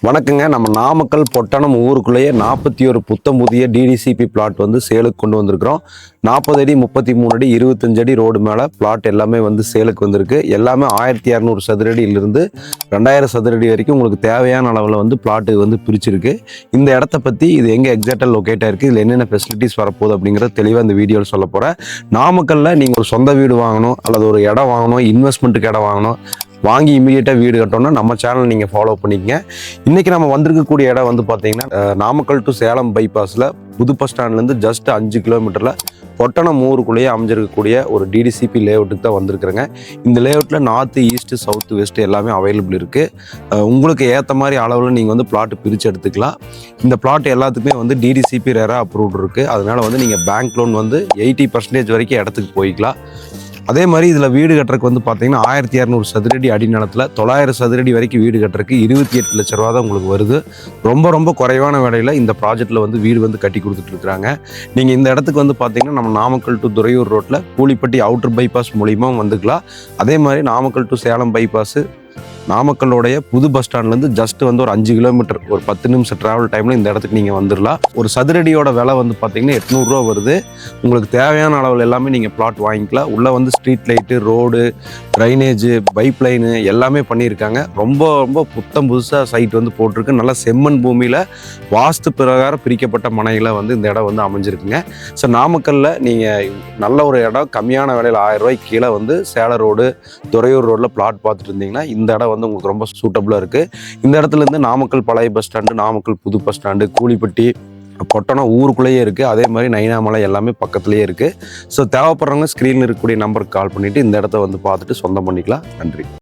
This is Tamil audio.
வணக்கங்க. நம்ம நாமக்கல் பொட்டணம் ஊருக்குள்ளேயே 41 புத்தம் புதிய டிடிசிபி பிளாட் வந்து சேலுக்கு கொண்டு வந்திருக்கிறோம். 40 அடி 33 அடி 25 அடி ரோடு மேலே பிளாட் எல்லாமே வந்து சேலுக்கு வந்திருக்கு. எல்லாமே 1200 சதுரடியிலிருந்து 2000 சதுரடி வரைக்கும் உங்களுக்கு தேவையான அளவில் வந்து பிளாட்டு வந்து பிரிச்சிருக்கு. இந்த இடத்த பற்றி இது எங்கே எக்ஸாக்டாக லொக்கேட் ஆயிருக்கு, இதில் என்னென்ன ஃபெசிலிட்டிஸ் வரப்போகுது அப்படிங்கிறத தெளிவாக இந்த வீடியோவில் சொல்ல போகிறேன். நாமக்கல்லில் நீங்கள் ஒரு சொந்த வீடு வாங்கணும் அல்லது ஒரு இடம் வாங்கணும், இன்வெஸ்ட்மெண்ட்டுக்கு இடம் வாங்கணும், வாங்கி இமீடியட்டாக வீடு கட்டணும்னா நம்ம சேனல் நீங்கள் ஃபாலோ பண்ணிக்கங்க. இன்றைக்கி நம்ம வந்திருக்கக்கூடிய இடம் வந்து பார்த்தீங்கன்னா நாமக்கல் டு சேலம் பைபாஸில் புது பஸ் ஸ்டாண்ட்லேருந்து ஜஸ்ட் 5 கிலோமீட்டரில் பொட்டணம் ஊருக்குள்ளேயே அமைஞ்சிருக்கக்கூடிய ஒரு டிடிசிபி லேஅவுட்டுக்கு தான் வந்திருக்கிறேங்க. இந்த லேஅவுட்டில் நார்த்து ஈஸ்ட்டு சவுத்து வெஸ்ட்டு எல்லாமே அவைலபிள் இருக்குது. உங்களுக்கு ஏற்ற மாதிரி அளவில் நீங்கள் வந்து பிளாட்டு பிரித்து எடுத்துக்கலாம். இந்த பிளாட் எல்லாத்துக்குமே வந்து டிடிசிபி ரெரா அப்ரூவ்டு இருக்குது. அதனால் வந்து நீங்கள் பேங்க் லோன் வந்து 80% வரைக்கும் இடத்துக்கு போய்க்கலாம். அதே மாதிரி இதில் வீடு கட்டுறதுக்கு வந்து பார்த்தீங்கன்னா 1200 சதுரடி அடிநிலத்தில் 900 சதுரடி வரைக்கும் வீடு கட்டுறதுக்கு 28 லட்ச ரூபா தான் உங்களுக்கு வருது. ரொம்ப குறைவான விலையில் இந்த ப்ராஜெக்டில் வந்து வீடு வந்து கட்டி கொடுத்துட்ருக்குறாங்க. நீங்கள் இந்த இடத்துக்கு வந்து பார்த்தீங்கன்னா நம்ம நாமக்கல் டு துறையூர் ரோட்டில் கூலிப்பட்டி அவுட்டர் பைபாஸ் மூலிமா வந்துக்கலாம். அதே மாதிரி நாமக்கல் டு சேலம் பைபாஸு நாமக்கலோடைய புது பஸ் ஸ்டாண்ட்லேருந்து ஜஸ்ட் வந்து ஒரு 5 கிலோமீட்டர் ஒரு 10 நிமிஷம் ட்ராவல் டைமில் இந்த இடத்துக்கு நீங்கள் வந்துடலாம். ஒரு சதுரடியோட விலை வந்து பார்த்தீங்கன்னா 800 ரூபா வருது. உங்களுக்கு தேவையான அளவில் எல்லாமே நீங்கள் பிளாட் வாங்கிக்கலாம். உள்ளே வந்து street light, road, drainage, pipe line எல்லாமே பண்ணியிருக்காங்க. ரொம்ப புத்தம் புதுசாக சைட் வந்து போட்டிருக்கு. நல்லா செம்மண் பூமியில் வாஸ்து பிரகாரம் பிரிக்கப்பட்ட மனைகளை வந்து இந்த இடம் வந்து அமைஞ்சிருக்குங்க. ஸோ நாமக்கல்லில் நீங்கள் நல்ல ஒரு இடம் கம்மியான விலையில் 1000 ரூபாய்க்கு கீழே வந்து சேலம் ரோடு, துறையூர் ரோடில் பிளாட் பார்த்துட்டு இருந்தீங்கன்னா இந்த இடம் வந்து உங்களுக்கு ரொம்ப சூட்டபுளாக இருக்குது. இந்த இடத்துலேருந்து நாமக்கல் பழைய பஸ் ஸ்டாண்டு, நாமக்கல் புது பஸ் ஸ்டாண்டு, கூலிப்பட்டி, பொட்டணம் ஊருக்குள்ளேயே இருக்குது. அதே மாதிரி நைனாமலை எல்லாமே பக்கத்துலேயே இருக்குது. ஸோ தேவைப்படுறவங்க ஸ்க்ரீனில் இருக்கக்கூடிய நம்பருக்கு கால் பண்ணிவிட்டு இந்த இடத்த வந்து பார்த்துட்டு சொந்தம் பண்ணிக்கலாம். நன்றி.